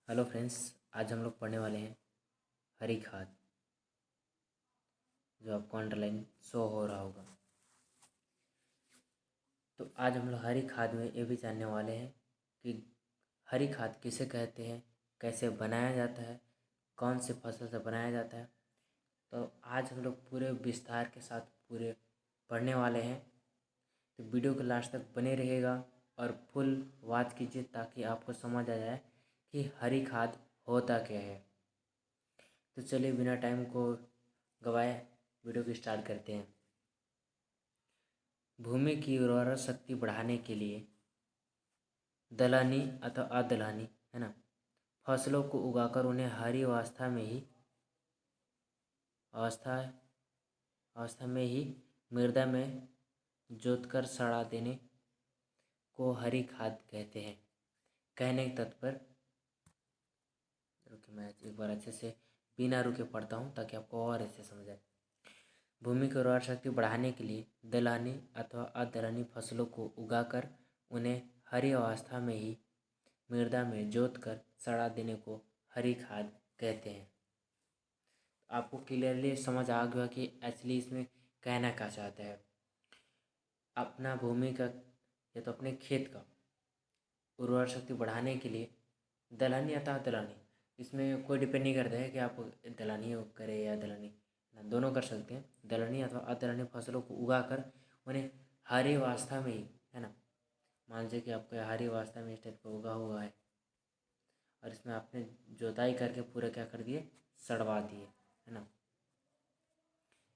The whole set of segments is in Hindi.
Hello friends. आज हम लोग पढ़ने वाले हैं हरी खाद, जो आपको अंडरलाइन शो हो रहा होगा। तो आज हम लोग हरी खाद में ये भी जानने वाले हैं कि हरी खाद किसे कहते हैं, कैसे बनाया जाता है, कौन से फसल से बनाया जाता है। तो आज हम लोग पूरे विस्तार के साथ पूरे पढ़ने वाले हैं। तो वीडियो के लास्ट तक बने रहिएगा और फुल वॉच कीजिए ताकि आपको समझ आ जाए कि हरी खाद होता क्या है। तो चलिए बिना टाइम को गवाए वीडियो को स्टार्ट करते हैं। भूमि की उर्वरा शक्ति बढ़ाने के लिए दलहनी अथवा अदलहनी है ना फसलों को उगाकर उन्हें हरी अवस्था अवस्था में ही मृदा में जोतकर सड़ा देने को हरी खाद कहते हैं। कहने के तात्पर्य, रुके मैं एक बार अच्छे से बिना रुके पढ़ता हूँ ताकि आपको और अच्छे समझ आए। भूमि की उर्वरा शक्ति बढ़ाने के लिए दलहनी अथवा अदलहनी फसलों को उगाकर उन्हें हरी अवस्था में ही मृदा में जोत कर सड़ा देने को हरी खाद कहते हैं। आपको क्लियरली समझ आ गया कि एक्चुअली इसमें कहना क्या चाहता है। अपना भूमि का या तो अपने खेत का उर्वरा शक्ति बढ़ाने के लिए दलहनी अथवा दलहनी, इसमें कोई डिपेंड नहीं करता है कि आप दलहनी करें या दलहनी, दोनों कर सकते हैं। दलहनी अथवा अदलहनी फसलों को उगाकर उन्हें हरी अवस्था में ही है ना, मान लीजिए कि आपको हरी अवस्था में इस टाइप का उगा हुआ है और इसमें आपने जोताई करके पूरा क्या कर दिए, सड़वा दिए है ना।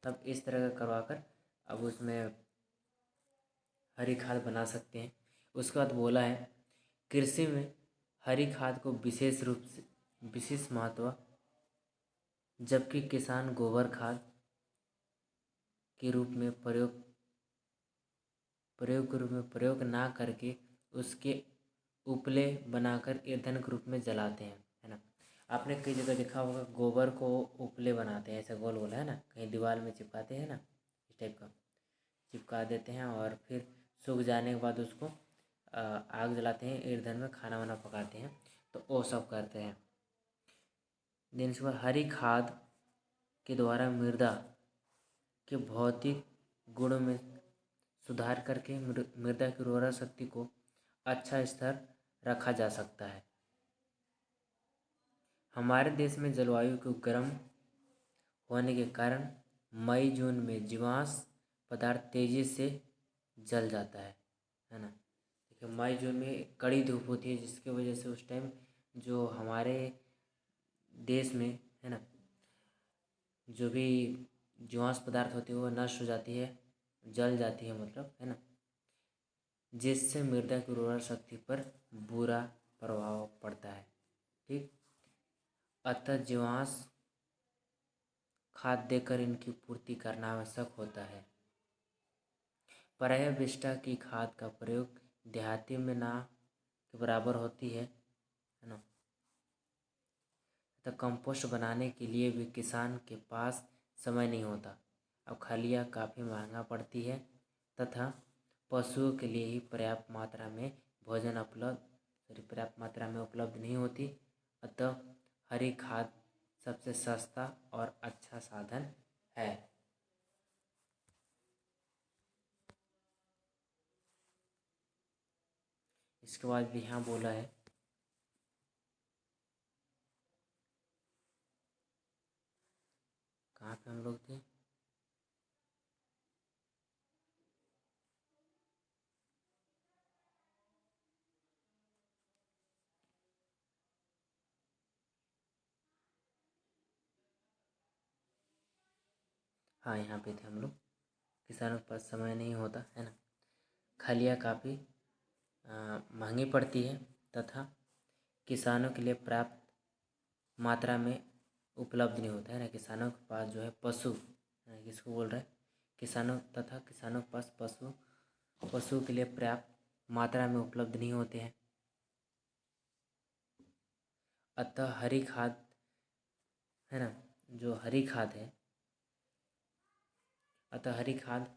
तब इस तरह का करवा कर अब उसमें हरी खाद बना सकते हैं। उसके बाद बोला है कृषि में हरी खाद को विशेष रूप से विशेष महत्व, जबकि किसान गोबर खाद के रूप में प्रयोग ना करके उसके उपले बनाकर ईंधन के रूप में जलाते हैं है ना। आपने कई जगह देखा होगा गोबर को उपले बनाते हैं, ऐसा गोल गोल है ना, कहीं दीवार में चिपकाते हैं ना, इस टाइप का चिपका देते हैं और फिर सूख जाने के बाद उसको आग जलाते हैं, ईंधन में खाना वाना पकाते हैं। तो वो सब करते हैं। दिन से हरी खाद के द्वारा मृदा के भौतिक गुणों में सुधार करके मृदा की उर्वरा शक्ति को अच्छा स्तर रखा जा सकता है। हमारे देश में जलवायु को गर्म होने के कारण मई जून में जीवाश्म पदार्थ तेजी से जल जाता है ना। देखिए मई जून में कड़ी धूप होती है जिसकी वजह से उस टाइम जो हमारे देश में है ना जो भी जीवाश्म पदार्थ होती है वो नष्ट हो जाती है, जल जाती है मतलब है ना, जिससे मृदा की उर्वरा शक्ति पर बुरा प्रभाव पड़ता है। ठीक, अतः जीवाश्म खाद देकर इनकी पूर्ति करना आवश्यक होता है। प्रायः विस्टा की खाद का प्रयोग देहाती में ना के बराबर होती है ना। तो कंपोस्ट बनाने के लिए भी किसान के पास समय नहीं होता। अब खलियाँ काफ़ी महंगा पड़ती है तथा पशुओं के लिए ही पर्याप्त मात्रा में उपलब्ध नहीं होती। अतः हरी खाद सबसे सस्ता और अच्छा साधन है। इसके बाद भी यहाँ बोला है कहाँ पे हम लोग थे, हाँ यहाँ पे थे हम लोग। किसानों के पास समय नहीं होता है ना, खलियाँ काफ़ी महंगी पड़ती है तथा किसानों के लिए पर्याप्त मात्रा में उपलब्ध नहीं होता है ना। किसानों के पास जो है पशु, किसको बोल रहे हैं, किसानों के पास पशु के लिए पर्याप्त मात्रा में उपलब्ध नहीं होते हैं। अतः हरी खाद है ना, जो हरी खाद है, अतः हरी खाद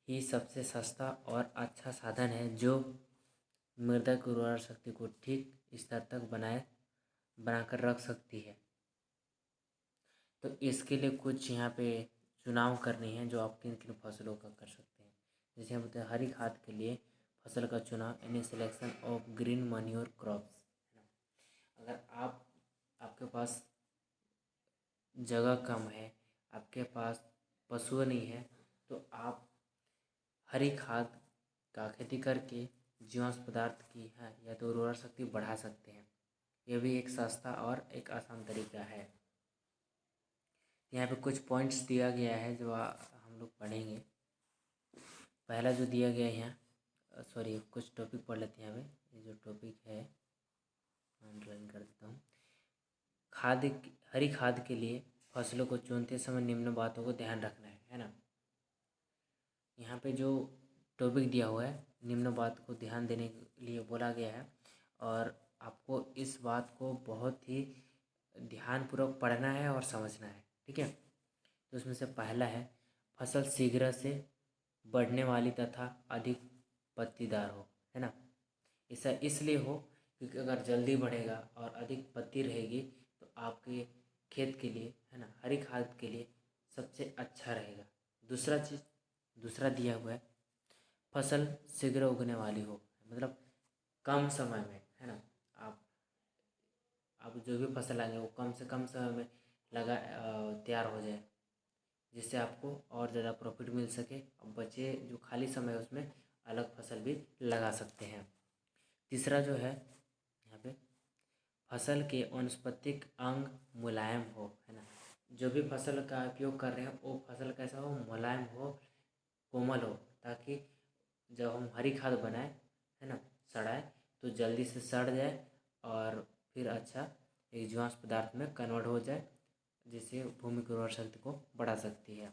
ही सबसे सस्ता और अच्छा साधन है जो मृदा की उर्वरा शक्ति को ठीक स्तर तक बनाए बनाकर रख सकती है। तो इसके लिए कुछ यहाँ पे चुनाव करनी है जो आप किन किन फसलों का कर सकते हैं। जैसे हम बोलते हैं हरी खाद के लिए फसल का चुनाव, यानी selection of green manure crops. अगर आपके पास जगह कम है, आपके पास पशु नहीं है, तो आप हरी खाद का खेती करके जीवाश्म पदार्थ की है या तो उर्वरा शक्ति बढ़ा सकते हैं। यह भी एक सस्ता और एक आसान तरीका है। यहाँ पे कुछ पॉइंट्स दिया गया है जो हम लोग पढ़ेंगे। पहला जो दिया गया है यहाँ, सॉरी कुछ टॉपिक पढ़ लेते हैं। यहाँ पे ये जो टॉपिक है अंडरलाइन कर देता हूँ। हरी खाद के लिए फसलों को चुनते समय निम्न बातों को ध्यान रखना है ना। यहाँ पे जो टॉपिक दिया हुआ है निम्न बात को ध्यान देने के लिए बोला गया है, और आपको इस बात को बहुत ही ध्यानपूर्वक पढ़ना है और समझना है, ठीक है। तो उसमें से पहला है फसल शीघ्र से बढ़ने वाली तथा अधिक पत्तीदार हो, है ना। ऐसा इसलिए हो क्योंकि अगर जल्दी बढ़ेगा और अधिक पत्ती रहेगी तो आपके खेत के लिए, है ना, हरी खाद के लिए सबसे अच्छा रहेगा। दूसरा दिया हुआ है फसल शीघ्र उगने वाली हो, मतलब कम समय में, है ना। आप जो भी फसल लगाएंगे वो कम से कम समय में तैयार हो जाए, जिससे आपको और ज़्यादा प्रॉफिट मिल सके। अब बचे जो खाली समय है उसमें अलग फसल भी लगा सकते हैं। तीसरा जो है यहाँ पे फसल के वानस्पतिक अंग मुलायम हो, है ना। जो भी फसल का उपयोग कर रहे हैं वो फसल कैसा हो, मुलायम हो, कोमल हो, ताकि जब हम हरी खाद बनाए, है ना, सड़ाए तो जल्दी से सड़ जाए और फिर अच्छा एक जीवाश्म पदार्थ में कन्वर्ट हो जाए, जिससे भूमि की उर्वरा शक्ति को बढ़ा सकती है।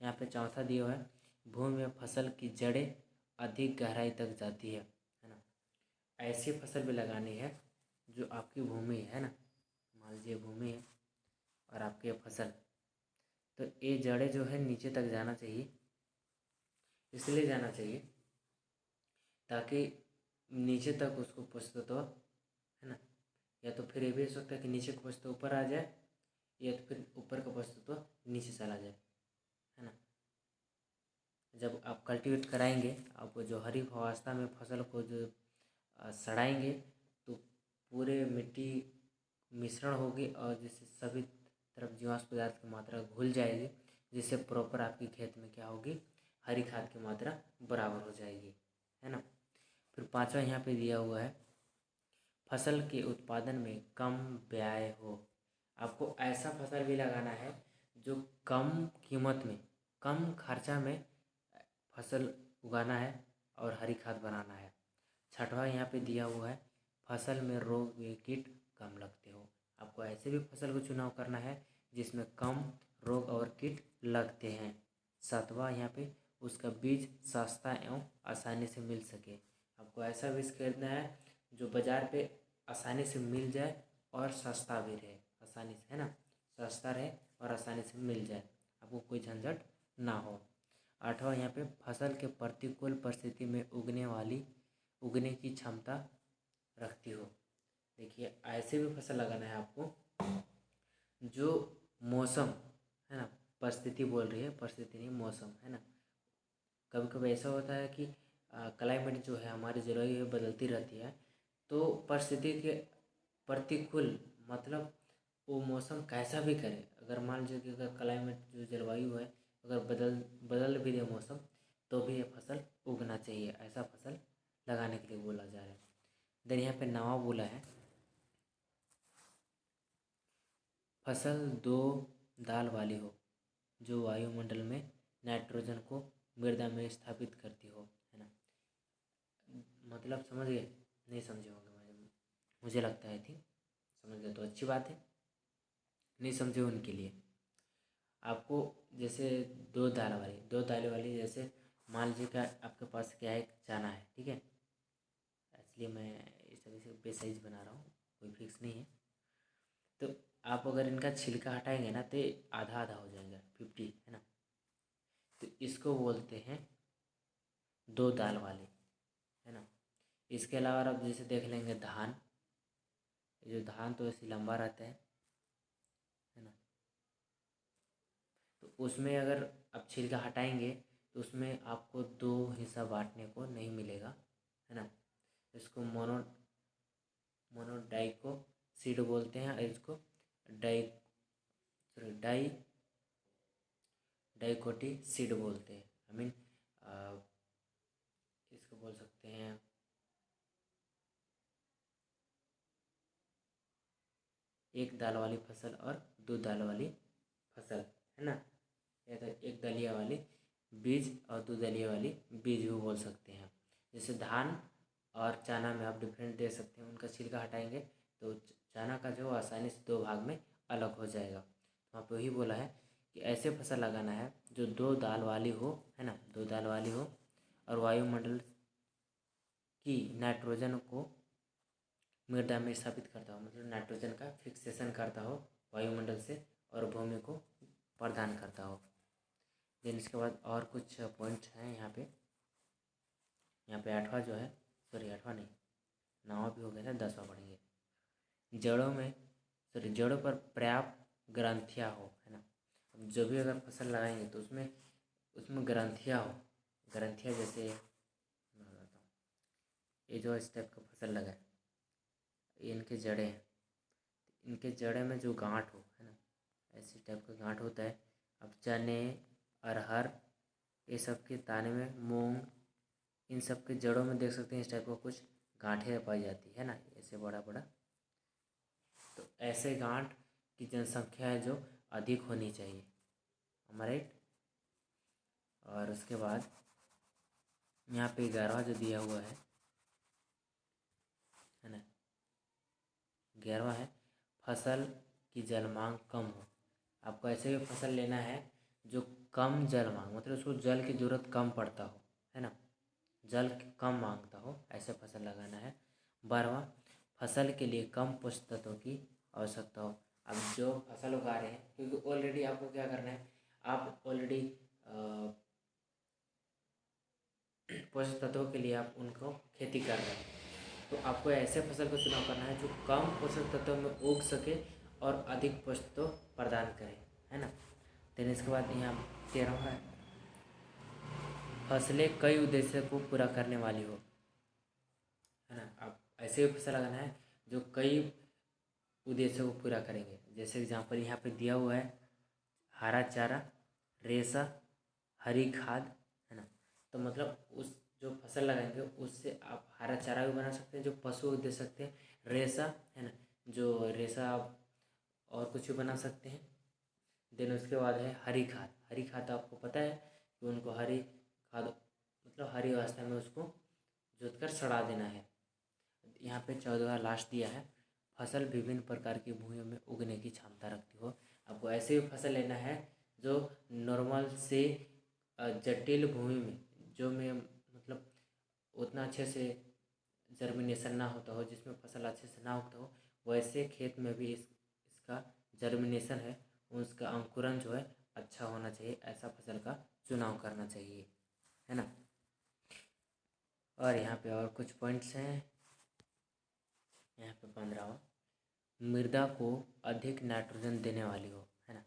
यहाँ पे चौथा दिया हुआ है भूमि में फसल की जड़ें अधिक गहराई तक जाती है ना। ऐसी फसल भी लगानी है जो आपकी भूमि है ना, मान लीजिए भूमि है और आपकी फसल, तो ये जड़ें जो है नीचे तक जाना चाहिए। इसलिए जाना चाहिए ताकि नीचे तक उसको पोषक तत्व, है ना, या तो फिर ये भी हो सकता है कि नीचे का पोषक तत्व ऊपर आ जाए, या तो फिर ऊपर का पोषक तत्व नीचे चला जाए, है ना। जब आप कल्टीवेट कराएंगे, आप जो हरी अवस्था में फसल को जो सड़ाएंगे तो पूरे मिट्टी मिश्रण होगी और जिससे सभी तरफ जीवाश्म पदार्थ की मात्रा घुल जाएगी, जिससे प्रॉपर आपकी खेत में क्या होगी, हरी खाद की मात्रा बराबर हो जाएगी, है ना। फिर पांचवा यहाँ पे दिया हुआ है फसल के उत्पादन में कम व्यय हो। आपको ऐसा फसल भी लगाना है जो कम कीमत में, कम खर्चा में फसल उगाना है और हरी खाद बनाना है। छठवां यहाँ पे दिया हुआ है फसल में रोग व कीट कम लगते हो। आपको ऐसे भी फसल को चुनाव करना है जिसमें कम रोग और कीट लगते हैं। सातवां यहाँ पे उसका बीज सस्ता एवं आसानी से मिल सके। आपको ऐसा बीज खरीदना है जो बाज़ार पे आसानी से मिल जाए और सस्ता भी रहे, आसानी से, है ना, सस्ता रहे और आसानी से मिल जाए, आपको कोई झंझट ना हो। आठवां यहाँ पे फसल के प्रतिकूल परिस्थिति में उगने की क्षमता रखती हो। देखिए ऐसे भी फसल लगाना है आपको जो मौसम, है ना, परिस्थिति बोल रही है, परिस्थिति नहीं मौसम, है ना। कभी कभी ऐसा होता है कि क्लाइमेट जो है हमारी जलवायु बदलती रहती है, तो परिस्थिति के प्रतिकूल मतलब वो मौसम कैसा भी करे, अगर मान लीजिए कि अगर क्लाइमेट जो जलवायु है अगर बदल भी दे मौसम, तो भी ये फसल उगना चाहिए। ऐसा फसल लगाने के लिए बोला जा रहा है। देन यहाँ पे नवा बोला है फसल दो दाल वाली हो जो वायुमंडल में नाइट्रोजन को मृदा में स्थापित करती हो, है ना। मतलब समझ गए? नहीं समझे होंगे, मुझे लगता है थी समझ गए तो अच्छी बात है, नहीं समझे उनके लिए आपको जैसे दो दाल वाली जैसे मान लीजिए कि आपके पास क्या है, चना है, ठीक है। इसलिए मैं इस तरह से बेसाइज बना रहा हूँ, कोई फिक्स नहीं है। तो आप अगर इनका छिलका हटाएंगे ना तो आधा आधा हो जाएगा, 50, है ना। तो इसको बोलते हैं दो दाल वाले, है ना। इसके अलावा आप जैसे देख लेंगे धान, जो धान तो ऐसे लंबा रहता है ना, तो उसमें अगर आप छिलका हटाएंगे तो उसमें आपको दो हिस्सा बांटने को नहीं मिलेगा, है ना। इसको मोनोडाइको सीड बोलते हैं, और इसको डाई डाई डाइकोटी सीड बोलते हैं। आई मीन इसको बोल सकते हैं एक दाल वाली फसल और दो दाल वाली फसल, है ना। या तो एक दलिया वाली बीज और दो दलिया वाली बीज भी बोल सकते हैं। जैसे धान और चना में आप डिफरेंट दे सकते हैं, उनका छिलका हटाएंगे तो चना का जो आसानी से दो भाग में अलग हो जाएगा। तो वहाँ पे वही बोला है कि ऐसे फसल लगाना है जो दो दाल वाली हो, है ना, दो दाल वाली हो और वायुमंडल की नाइट्रोजन को मृदा में स्थापित करता हो, मतलब नाइट्रोजन का फिक्सेशन करता हो वायुमंडल से और भूमि को प्रदान करता हो। देन इसके बाद और कुछ पॉइंट्स हैं यहाँ पे 8वां जो है, सॉरी 8वां नहीं, 9वां भी हो गया था, 10वां पढ़ेंगे। जड़ों पर पर्याप्त ग्रंथियाँ हो, है ना। अब जो भी अगर फसल लगाएंगे तो उसमें ग्रंथियाँ हो। ग्रंथियाँ जैसे मैं बताता हूँ, ये जो इस टाइप का फसल लगा है, ये इनके जड़ें हैं, इनके जड़े में जो गांठ हो, है ना, ऐसी टाइप का गांठ होता है। अब चने, अरहर, ये सब के दाने में, मूंग, इन सब के जड़ों में देख सकते हैं इस टाइप का कुछ गांठें पाई जाती है ना, ऐसे बड़ा बड़ा। तो ऐसे गांठ की जनसंख्या है जो अधिक होनी चाहिए, राइट। और उसके बाद यहाँ पे 11वां जो दिया हुआ है ना, 11वां है फसल की जल मांग कम हो। आपको ऐसे भी फसल लेना है जो कम जल मांग, मतलब उसको जल की ज़रूरत कम पड़ता हो, है ना, जल कम मांगता हो, ऐसे फसल लगाना है। 12वां फसल के लिए कम पोषक तत्वों की आवश्यकता हो। अब जो फसल उगा रहे हैं, क्योंकि ऑलरेडी आपको क्या करना है, आप ऑलरेडी पोषक तत्वों के लिए आप उनको खेती कर रहे हैं, तो आपको ऐसे फसल का चुनाव करना है जो कम पोषक तत्वों में उग सके और अधिक पोषक तत्व प्रदान करे, है ना। फिर इसके बाद यहाँ 13वां है फसलें कई उद्देश्य को पूरा करने वाली हो, है ना। आप ऐसे फसल लगाना है जो कई उद्देश्यों को पूरा करेंगे। जैसे एग्जाम्पल यहाँ पे दिया हुआ है, हरा चारा, रेशा, हरी खाद, है ना। तो मतलब उस जो फसल लगाएंगे उससे आप हरा चारा भी बना सकते हैं जो पशु को दे सकते हैं, रेशा, है ना, जो रेशा आप और कुछ भी बना सकते हैं। देन उसके बाद है हरी खाद। हरी खाद आपको पता है कि उनको हरी खाद मतलब हरी अवस्था में उसको जोत कर सड़ा देना है। यहाँ पे 14वां लास्ट दिया है फसल विभिन्न प्रकार की भूमियों में उगने की क्षमता रखती हो। आपको ऐसे भी फसल लेना है जो नॉर्मल से जटिल भूमि में, जो में मतलब उतना अच्छे से जर्मिनेशन ना होता हो, जिसमें फसल अच्छे से ना उगता हो, वैसे खेत में भी इसका जर्मिनेशन है, उसका अंकुरन जो है अच्छा होना चाहिए। ऐसा फसल का चुनाव करना चाहिए, है ना। और यहाँ पे और कुछ पॉइंट्स हैं। यहाँ पे 15वां मृदा को अधिक नाइट्रोजन देने वाली हो, है ना।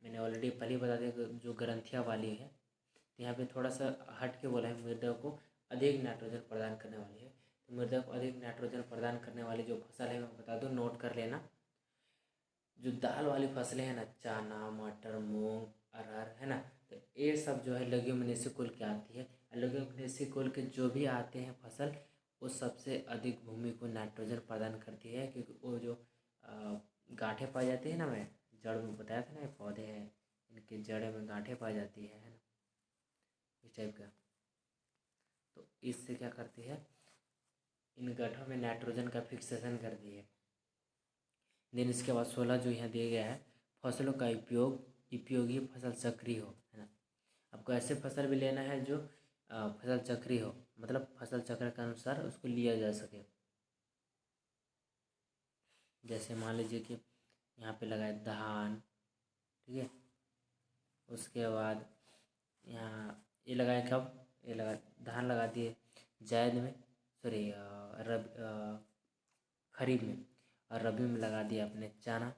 मैंने ऑलरेडी पहले बता दिया कि जो ग्रंथियाँ वाली है, तो यहाँ पे थोड़ा सा हट के बोला है मृदा को अधिक नाइट्रोजन प्रदान करने वाली है। तो मृदा को अधिक नाइट्रोजन प्रदान करने वाली जो फसल है मैं बता दूँ, नोट कर लेना। जो दाल वाली फसलें हैं ना, चना, मटर, मूंग, अरहर, है ना, तो ये सब जो है लेग्यूमिनेसी कुल की आती है। लेग्यूमिनेसी कुल के जो भी आते हैं फसल, वो सबसे अधिक भूमि को नाइट्रोजन प्रदान करती है, क्योंकि वो जो गांठें पाई जाती है ना, मैं जड़ में बताया था ना, ये पौधे हैं, इनके जड़े में गांठें पाई जाती है ना, इस टाइप का। तो इससे क्या करती है, इन गांठों में नाइट्रोजन का फिक्सेशन कर दी है। देन इसके बाद 16 जो यहाँ दिया गया है फसलों का उपयोगी फसल चक्री हो, है ना। आपको ऐसे फसल भी लेना है जो फसल चक्री हो, मतलब फसल चक्र के अनुसार उसको लिया जा सके। जैसे मान लीजिए कि यहाँ पे लगाए धान, ठीक है, उसके बाद यहाँ ये लगाए कब, ये लगा धान लगा दिए जायद में, सॉरी रब खरीफ में, और रबी में लगा दिया आपने चना,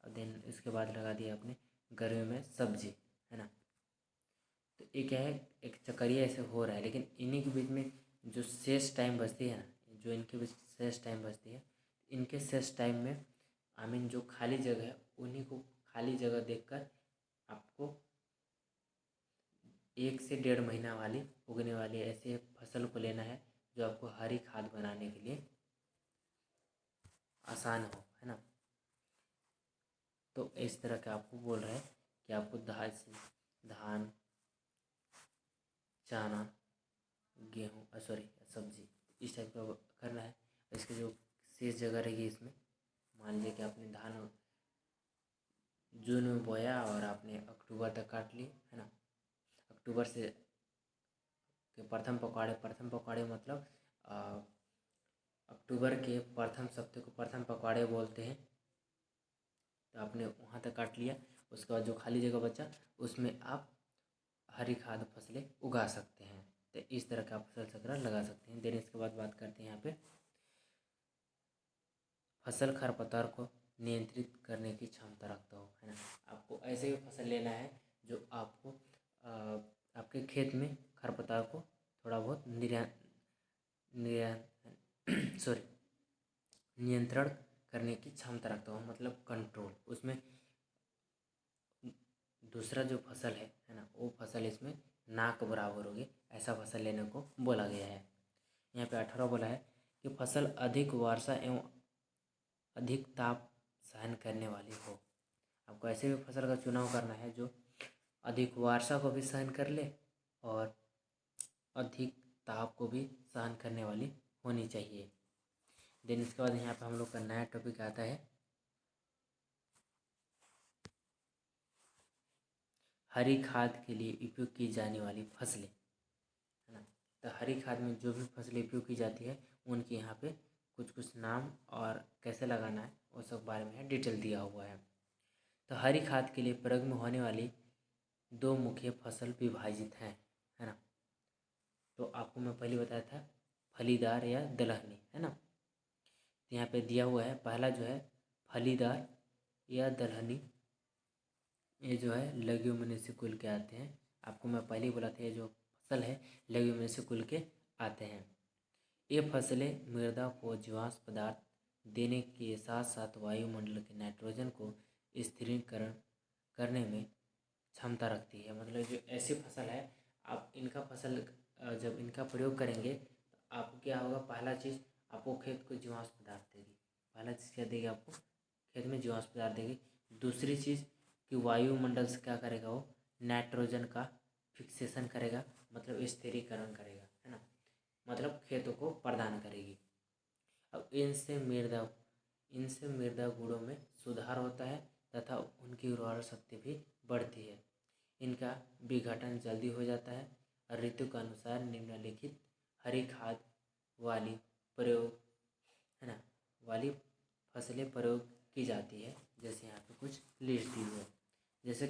और देन इसके बाद लगा दिया आपने गर्मी में सब्जी, है ना। तो ये क्या है, एक चक्करिया ऐसे हो रहा है, लेकिन इन्हीं के बीच में जो शेष टाइम बचती है ना, जो इनके बीच शेष टाइम बचती है, इनके शेष टाइम में आई मीन जो खाली जगह है, उन्हीं को खाली जगह देखकर आपको 1 से 1.5 महीना वाली उगने वाली ऐसे फसल को लेना है जो आपको हरी खाद बनाने के लिए आसान हो, है ना। तो इस तरह का आपको बोल रहा है कि आपको धान, चना, गेहूँ सॉरी सब्जी इस टाइप का करना है। इसकी जो शेष जगह रहेगी इसमें, मान लीजिए कि आपने धान जून में बोया और आपने अक्टूबर तक काट ली, है ना। अक्टूबर से के प्रथम पखवाड़े मतलब अक्टूबर के प्रथम सप्ताह को प्रथम पखवाड़े बोलते हैं। तो आपने वहाँ तक काट लिया, उसके बाद जो खाली जगह बचा उसमें आप हरी खाद फसलें उगा सकते हैं। तो इस तरह का फसल चक्र लगा सकते हैं। देन इसके बाद बात करते हैं यहाँ पे फसल खरपतवार को नियंत्रित करने की क्षमता रखता हो, है ना। आपको ऐसे भी फसल लेना है जो आपको आपके खेत में खरपतवार को थोड़ा बहुत नियंत्रण करने की क्षमता रखता हो, मतलब कंट्रोल। उसमें दूसरा जो फसल है ना, वो फसल इसमें ना के बराबर होगी, ऐसा फसल लेने को बोला गया है। यहाँ पे 18 बोला है कि फसल अधिक वर्षा एवं अधिक ताप सहन करने वाली हो। आपको ऐसे भी फसल का चुनाव करना है जो अधिक वर्षा को भी सहन कर ले और अधिक ताप को भी सहन करने वाली होनी चाहिए। देन इसके बाद यहाँ पे हम लोग का नया टॉपिक आता है हरी खाद के लिए उपयोग की जाने वाली फसलें, है ना। तो हरी खाद में जो भी फसलें उपयोग की जाती है उनके यहाँ पे कुछ नाम और कैसे लगाना है वो सब बारे में डिटेल दिया हुआ है। तो हरी खाद के लिए प्रयोग में होने वाली 2 मुख्य फसल विभाजित हैं, है ना। तो आपको मैं पहले बताया था फलीदार या दलहनी, है ना। तो यहाँ पे दिया हुआ है पहला जो है फलीदार या दलहनी, ये जो है लेग्यूमिनेसी कुल के आते हैं। आपको मैं पहले ही बोला था ये जो फसल है लेग्यूमिनेसी कुल के आते हैं। ये फसलें मृदा को जीवाश्म पदार्थ देने के साथ साथ वायुमंडल के नाइट्रोजन को स्थिरीकरण करने में क्षमता रखती है। मतलब जो ऐसी फसल है, आप इनका फसल जब इनका प्रयोग करेंगे तो आपको क्या होगा, पहला चीज़ आपको खेत को जीवाश्म पदार्थ देगी। पहला चीज़ क्या देगी आपको, खेत में जीवाश्म पदार्थ देगी। दूसरी चीज़ कि वायुमंडल से क्या करेगा, वो नाइट्रोजन का फिक्सेशन करेगा, मतलब स्थिरीकरण करेगा, है ना। मतलब खेतों को प्रदान करेगी। अब इनसे मृदा गुणों में सुधार होता है तथा उनकी उर्वरा शक्ति भी बढ़ती है। इनका विघटन जल्दी हो जाता है और ऋतु के अनुसार निम्नलिखित हरी खाद वाली प्रयोग, है ना, वाली फसलें प्रयोग की जाती है। जैसे यहाँ पे कुछ लिस्ट दी हुई है। जैसे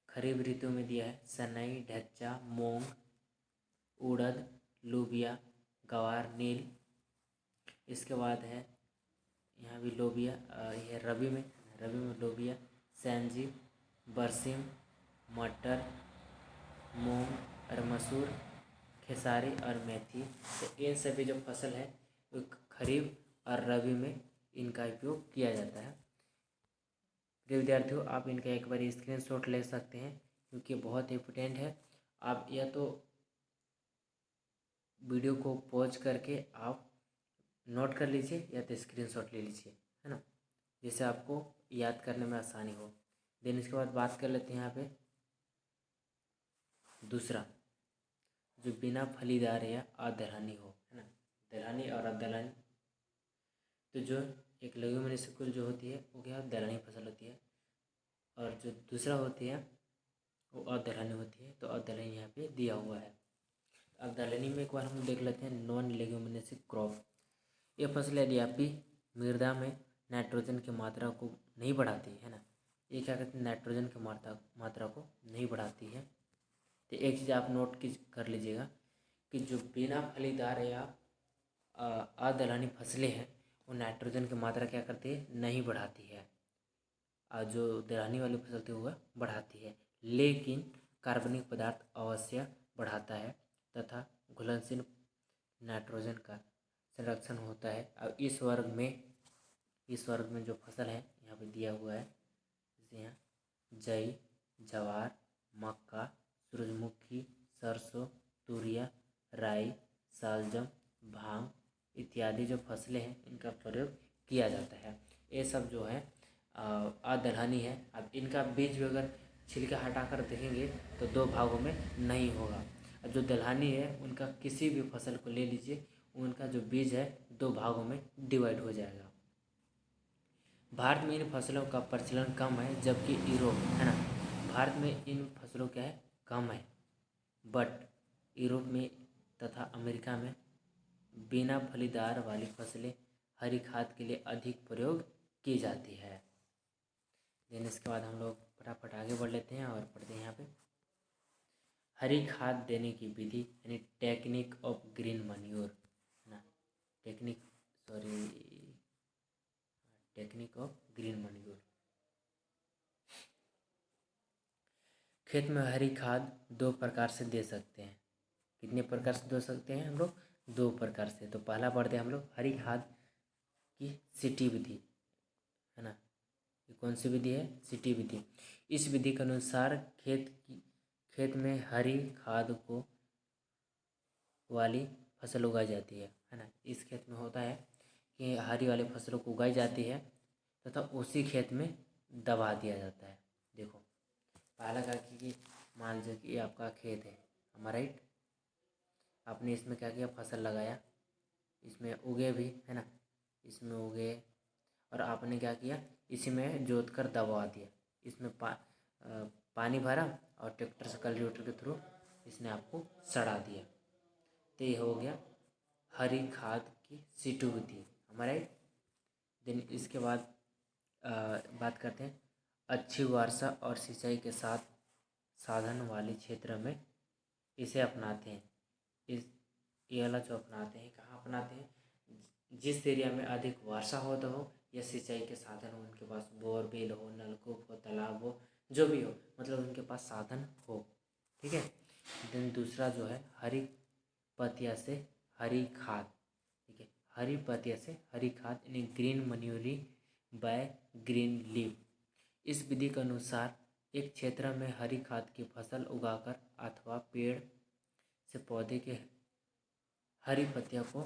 खरीफ ऋतु में दिया है सनई, ढच्चा, मूंग, उड़द, लोबिया, गवार, नील। इसके बाद है यहाँ भी लोबिया, यह रबी में लोबिया, सैंजी, बरसीम, मटर, मूंग और मसूर, खेसारी और मेथी। तो इन सभी जो फसल है वो खरीफ और रबी में इनका उपयोग किया जाता है। प्रिय विद्यार्थियों, आप इनका एक बार स्क्रीनशॉट ले सकते हैं क्योंकि बहुत इम्पोर्टेंट है। आप या तो वीडियो को पॉज करके आप नोट कर लीजिए या तो स्क्रीनशॉट ले लीजिए, है ना, जिससे आपको याद करने में आसानी हो। देन इसके बाद बात कर लेते हैं यहाँ पे दूसरा, जो बिना फलीदार या अदलहनी हो, है ना। दलहनी और अदलहनी, तो जो एक लेग्यूमिनेसी कुल जो होती है वो क्या दलहनी फसल होती है, और जो दूसरा होती है वो अदलहनी होती है। तो अदलहनी यहाँ पे दिया हुआ है। अब दलहनी में एक बार हम देख लेते हैं नॉन लेग्यूमिनेसी क्रॉप। ये फसल यदि आपकी मृदा में नाइट्रोजन की मात्रा को नहीं बढ़ाती है ना, ये क्या कहते हैं, नाइट्रोजन की मात्रा को नहीं बढ़ाती है। तो एक चीज़ आप नोट कर लीजिएगा कि जो बिना फलीदार या अदलहनी फसलें हैं वो नाइट्रोजन की मात्रा क्या करती है, नहीं बढ़ाती है। और जो दलहनी वाली फसल थी वह बढ़ाती है, लेकिन कार्बनिक पदार्थ अवश्य बढ़ाता है तथा घुलनशील नाइट्रोजन का संरक्षण होता है। अब इस वर्ग में जो फसल है यहाँ पे दिया हुआ है, जैसे यहाँ जई, जवार, मक्का, सूरजमुखी, सरसों, तुरिया, राई, सालजम, भांग इत्यादि जो फसलें हैं इनका प्रयोग किया जाता है। ये सब जो है अदलहनी है। अब इनका बीज भी अगर छिलका हटाकर देखेंगे तो दो भागों में नहीं होगा। अब जो दलहनी है उनका किसी भी फसल को ले लीजिए, उनका जो बीज है दो भागों में डिवाइड हो जाएगा। भारत में इन फसलों का प्रचलन कम है, जबकि यूरोप है ना, भारत में इन फसलों क्या है, कम है, बट यूरोप में तथा अमेरिका में बिना फलीदार वाली फसलें हरी खाद के लिए अधिक प्रयोग की जाती है। देन इसके बाद हम लोग फटाफट आगे बढ़ लेते हैं और पढ़ते हैं यहाँ पे हरी खाद देने की विधि यानी टेक्निक ऑफ ग्रीन मैन्योर है ना, टेक्निक ऑफ ग्रीन मैन्योर। खेत में हरी खाद दो प्रकार से दे सकते हैं। कितने प्रकार से दे सकते हैं हम लोग, दो प्रकार से। तो पहला पढ़ते हैं हम लोग हरी खाद की सिटी विधि है ना, ये कौन सी विधि है, सिटी विधि। इस विधि के अनुसार खेत में हरी खाद को वाली फसल उगाई जाती है ना। इस खेत में होता है कि हरी वाली फसलों को उगाई जाती है तथा उसी खेत में दबा दिया जाता है। देखो पहला क्या कि मान लीजिए कि ये आपका खेत है, हमारा राइट, आपने इसमें क्या किया, फसल लगाया, इसमें उगे भी है ना, इसमें उगे और आपने क्या किया, इसी में जोत कर दबा दिया, इसमें पानी भरा और ट्रैक्टर से कल्टीवेटर के थ्रू इसने आपको सड़ा दिया। तो ये हो गया हरी खाद की सिटू विधि, हमारा राइट। देन इसके बाद बात करते हैं अच्छी वर्षा और सिंचाई के साथ साधन वाले क्षेत्र में इसे अपनाते हैं। ये वाला जो अपनाते हैं, कहाँ अपनाते हैं, जिस एरिया में अधिक वर्षा होता हो या सिंचाई के साधन हो, उनके पास बोरवेल हो, नलकूप हो, तालाब हो, जो भी हो, मतलब उनके पास साधन हो, ठीक है। देन दूसरा जो है हरी पत्तियाँ से हरी खाद, ठीक है, हरी पत्तियाँ से हरी खाद यानी ग्रीन मन्यूरी बाय ग्रीन लीफ। इस विधि के अनुसार एक क्षेत्र में हरी खाद की फसल उगाकर अथवा पेड़ से पौधे के हरी पत्तियों को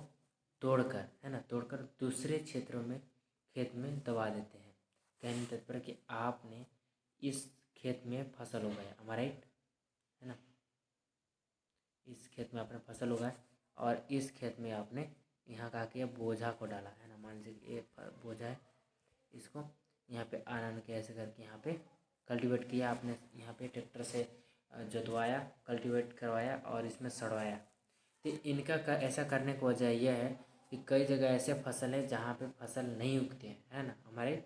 तोड़कर है ना, तोड़कर दूसरे क्षेत्रों में खेत में दबा देते हैं। कहने तात्पर्य कि आपने इस खेत में फसल उगाया, हमारा राइट है ना, इस खेत में आपने फसल उगाया और इस खेत में आपने यहाँ का किया बोझा को डाला है ना, मान लीजिए ये बोझा है, इसको यहाँ पे आनन के ऐसे करके यहाँ पे कल्टीवेट किया आपने, यहाँ पे ट्रैक्टर से जोतवाया, कल्टीवेट करवाया और इसमें सड़वाया। तो इनका ऐसा करने की वजह यह है कि कई जगह ऐसे फसल है जहाँ पे फसल नहीं उगते हैं, है ना, हमारे।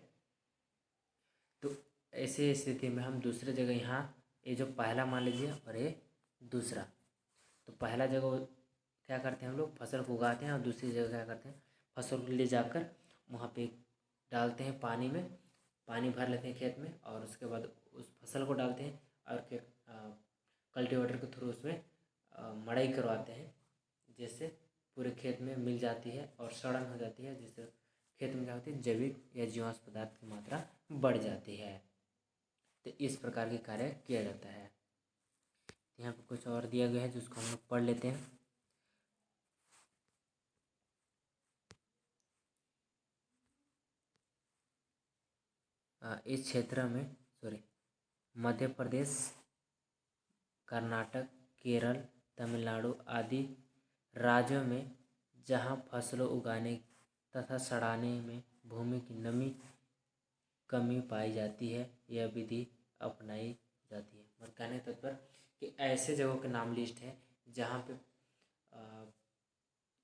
तो ऐसे स्थिति में हम दूसरे जगह यहाँ ये जो पहला मान लीजिए और ये दूसरा, तो पहला जगह क्या करते हैं हम लोग, फसल को उगाते हैं और दूसरी जगह क्या करते हैं, फसल को ले जाकर वहाँ पे डालते हैं, पानी में पानी भर लेते हैं खेत में और उसके बाद उस फसल को डालते हैं और कल्टीवेटर के थ्रू उसमें मड़ाई करवाते हैं, जिससे पूरे खेत में मिल जाती है और सड़न हो जाती है, जिससे खेत में क्या होती है, जैविक या जीवाश्म पदार्थ की मात्रा बढ़ जाती है। तो इस प्रकार के कार्य किया जाता है। यहाँ पे कुछ और दिया गया है जिसको हम लोग पढ़ लेते हैं। इस क्षेत्र में मध्य प्रदेश, कर्नाटक, केरल, तमिलनाडु आदि राज्यों में जहाँ फसलों उगाने तथा सड़ाने में भूमि की नमी कमी पाई जाती है, यह विधि अपनाई जाती है। मतलब कहने तत्पर कि ऐसे जगहों के नाम लिस्ट है जहाँ पे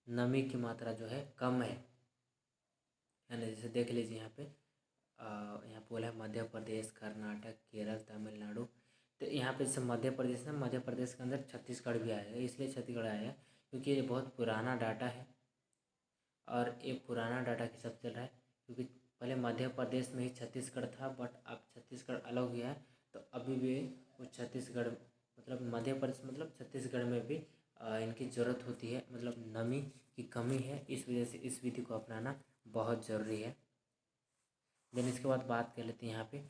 नमी की मात्रा जो है कम है ना। जैसे देख लीजिए यहाँ पे यहाँ बोला है मध्य प्रदेश, कर्नाटक, केरल, तमिलनाडु। तो यहाँ पे जैसे मध्य प्रदेश है, मध्य प्रदेश के अंदर छत्तीसगढ़ भी आएगा, इसलिए छत्तीसगढ़ आया क्योंकि ये बहुत पुराना डाटा है और ये पुराना डाटा के हिसाब से चल रहा है, क्योंकि पहले मध्य प्रदेश में ही छत्तीसगढ़ था, बट अब छत्तीसगढ़ अलग हो गया है। तो अभी भी वो छत्तीसगढ़ मतलब मध्य प्रदेश मतलब छत्तीसगढ़ में भी इनकी ज़रूरत होती है, मतलब नमी की कमी है, इस वजह से इस विधि को अपनाना बहुत ज़रूरी है। देन इसके बाद बात कर लेते हैं यहाँ पे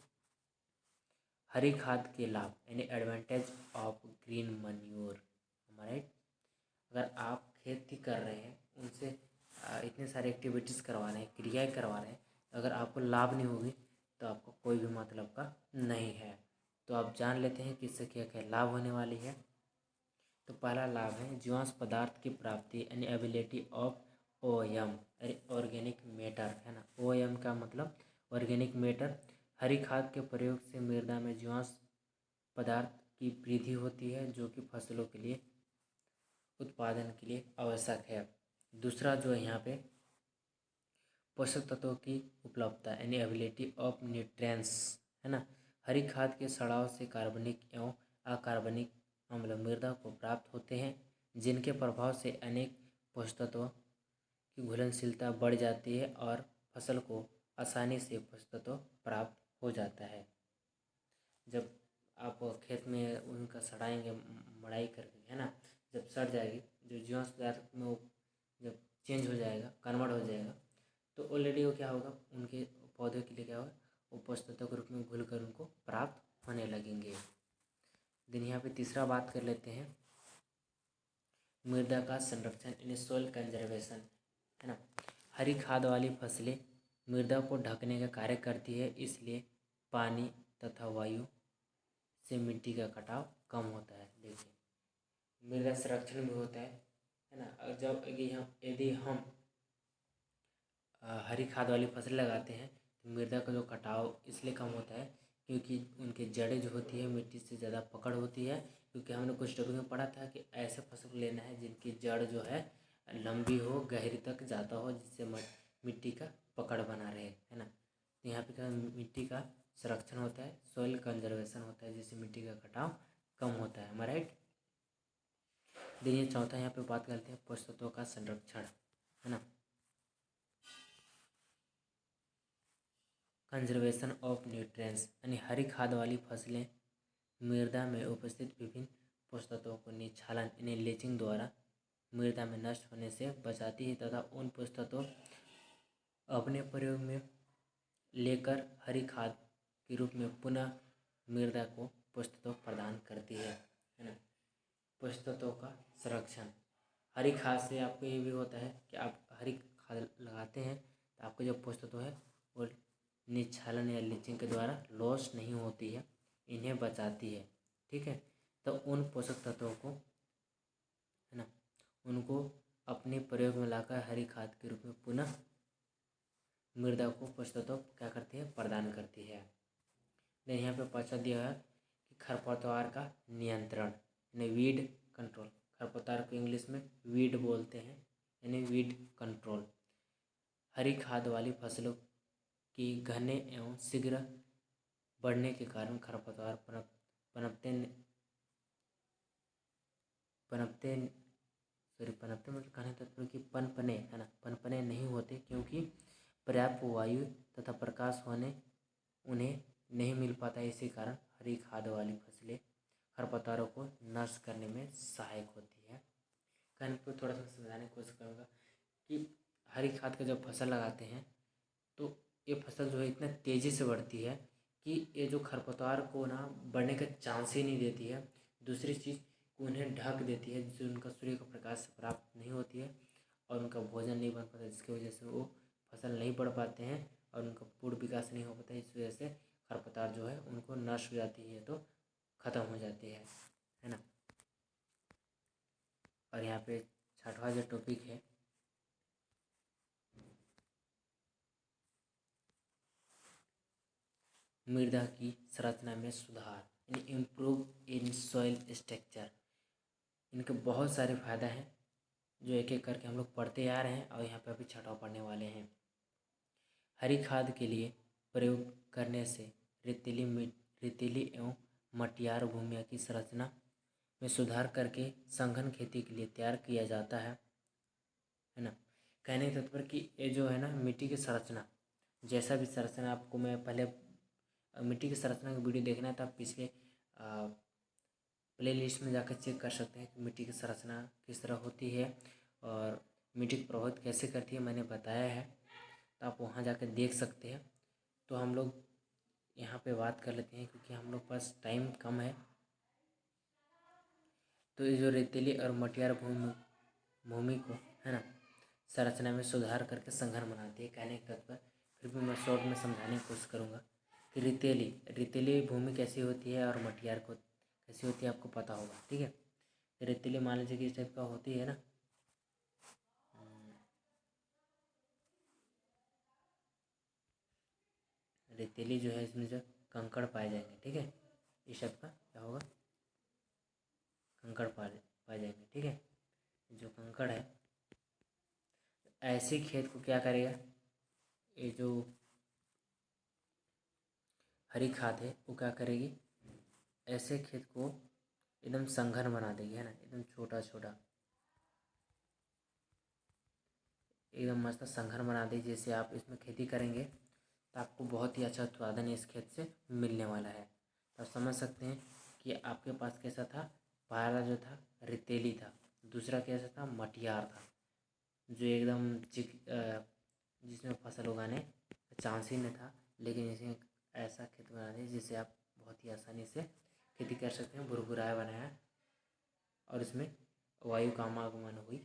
हरी खाद के लाभ यानी advantage of green manure. Right, अगर आप खेती कर रहे हैं, उनसे इतने सारे एक्टिविटीज़ करवा रहे हैं, क्रियाएं करवा रहे हैं, अगर आपको लाभ नहीं होगी तो आपको कोई भी मतलब का नहीं है। तो आप जान लेते हैं कि इससे क्या क्या लाभ होने वाली है। तो पहला लाभ है जीवाश्म पदार्थ की प्राप्ति यानी ability of OM organic matter, है ना। OM का मतलब ऑर्गेनिक मैटर। हरी खाद के प्रयोग से मृदा में जीवाश्म पदार्थ की वृद्धि होती है, जो कि फसलों के लिए उत्पादन के लिए आवश्यक है। दूसरा जो है यहाँ पे पोषक तत्वों की उपलब्धता यानी एबिलिटी ऑफ न्यूट्रिएंट्स, है ना। हरी खाद के सड़ाव से कार्बनिक एवं अकार्बनिक अम्ल मृदा को प्राप्त होते हैं, जिनके प्रभाव से अनेक पोषक तत्वों की घुलनशीलता बढ़ जाती है और फसल को आसानी से पोषक तत्व प्राप्त हो जाता है। जब आप खेत में उनका सड़ाएंगे मड़ाई करके, है ना, जब सड़ जाएगी, जो जीवाश्म पदार्थ में वो जब चेंज हो जाएगा, कन्वर्ट हो जाएगा, तो ऑलरेडी वो क्या होगा, उनके पौधे के लिए क्या होगा, वो पोषक तत्व के रूप में घुल कर उनको प्राप्त होने लगेंगे। दिन यहाँ पे तीसरा बात कर लेते हैं मृदा का संरक्षण यानी सोइल कंजर्वेशन, है ना। हरी खाद वाली फसलें मृदा को ढकने का कार्य करती है, इसलिए पानी तथा वायु से मिट्टी का कटाव कम होता है। देखिए, मृदा संरक्षण भी होता है ना। और जब यदि हम हरी खाद वाली फसल लगाते हैं तो मृदा का जो कटाव इसलिए कम होता है क्योंकि उनकी जड़ें जो होती है मिट्टी से ज़्यादा पकड़ होती है। क्योंकि हमने कुछ टॉपिक में पढ़ा था कि ऐसे फसल लेना है जिनकी जड़ जो है लंबी हो, गहरी तक जाता हो, जिससे मिट्टी का पकड़ बना रहे, है ना। तो यहाँ पे क्या मिट्टी का संरक्षण होता है, सॉइल कंजर्वेशन होता है, जिससे मिट्टी का कटाव कम होता है। राइट। देखिए चौथा यहाँ पे बात करते हैं पोषक तत्वों का संरक्षण, है ना। कंजर्वेशन ऑफ न्यूट्रिएंट्स यानी हरी खाद वाली फसलें मृदा में उपस्थित विभिन्न पोषक तत्वों को निक्षालन यानी लीचिंग द्वारा मृदा में नष्ट होने से बचाती है तथा उन पोषक तत्वों अपने प्रयोग में लेकर हरी खाद के रूप में पुनः मृदा को पोषक तत्व प्रदान करती है ना। पोषक तत्वों का संरक्षण, हरी खाद से आपको ये भी होता है कि आप हरी खाद लगाते हैं तो आपको जो पोषक तत्व है वो निक्षालन या लीचिंग के द्वारा लॉस नहीं होती है, इन्हें बचाती है। ठीक है, तो उन पोषक तत्वों को, है ना, उनको अपने प्रयोग में लाकर हरी खाद के रूप में पुनः मृदा को पोषक तत्व क्या करती है, प्रदान करती है। देन यहाँ पे पांचवा दिया है कि खरपतवार का नियंत्रण यानी वीड कंट्रोल। खरपतवार को इंग्लिश में वीड बोलते हैं यानी वीड कंट्रोल। हरी खाद वाली फसलों की घने एवं शीघ्र बढ़ने के कारण खरपतवार पनपते मतलब कहने तात्पर्य कि पनपने, है ना, पनपने नहीं होते क्योंकि पर्याप्त वायु तथा प्रकाश होने उन्हें नहीं मिल पाता। इसी कारण हरी खाद वाली फसलें खरपतवारों को नष्ट करने में सहायक होती है। कहने को थोड़ा सा समझाने की कोशिश करूँगा कि हरी खाद का जब फसल लगाते हैं तो ये फसल जो है इतना तेज़ी से बढ़ती है कि ये जो खरपतवार को ना बढ़ने का चांस ही नहीं देती है। दूसरी चीज़ उन्हें ढक देती है, जिससे उनका सूर्य का प्रकाश प्राप्त नहीं होती है और उनका भोजन नहीं बन पाता, जिसकी वजह से वो फसल नहीं बढ़ पाते हैं और उनका पूर्ण विकास नहीं हो पाता। इस वजह से खरपतवार जो है उनको नष्ट हो जाती है, तो ख़त्म हो जाती है ना। और यहाँ पे छठवां जो टॉपिक है मृदा की संरचना में सुधार यानी इम्प्रूव इन सॉइल स्ट्रक्चर। इनके बहुत सारे फायदा हैं जो एक एक करके हम लोग पढ़ते आ रहे हैं और यहाँ पे अभी छठा पढ़ने वाले हैं। हरी खाद के लिए प्रयोग करने से रेतीली एवं मटियार भूमियों की संरचना में सुधार करके सघन खेती के लिए तैयार किया जाता है ना। कहने का तात्पर्य कि ये जो है ना मिट्टी की संरचना, जैसा भी संरचना आपको मैं पहले मिट्टी की संरचना की वीडियो देखना है तो आप पिछले प्ले लिस्ट में जाकर चेक कर सकते हैं कि मिट्टी की संरचना किस तरह होती है और मिट्टी को प्रभावित कैसे करती है, मैंने बताया है, तो आप वहाँ जाकर देख सकते हैं। तो हम लोग यहाँ पे बात कर लेते हैं क्योंकि हम लोग पास टाइम कम है। तो ये जो रेतीली और मटियार भूमि को है ना संरचना में सुधार करके संघन बनाती है, कहने के तात्पर्य फिर भी मैं शॉर्ट में समझाने की कोशिश करूँगा कि रेतीली भूमि कैसी होती है और मटियार को कैसी होती है आपको पता होगा, ठीक है। रेतीली मान लीजिए कि इस टाइप का होती है ना, रेतीली जो है इसमें जो कंकड़ पाए जाएंगे, ठीक है, इस टाइप का क्या होगा, कंकड़ पाए जाएंगे, ठीक है। जो कंकड़ है ऐसे खेत को क्या करेगा, ये जो हरी खाद है वो क्या करेगी, ऐसे खेत को एकदम संघन बना देगी, है ना, एकदम छोटा छोटा एकदम मस्त संघन बना देगी। जैसे आप इसमें खेती करेंगे तो आपको बहुत ही अच्छा उत्पादन इस खेत से मिलने वाला है। तो आप समझ सकते हैं कि आपके पास कैसा था, पहला जो था रेतीली था, दूसरा कैसा था मटियार था, जो एकदम जिसमें फसल उगाने का चांस ही नहीं था, लेकिन इसे ऐसा खेत बना दिया जिससे आप बहुत ही आसानी से खेती कर सकते हैं, भुरभुराया बनाया और इसमें वायु का आगमन हुई,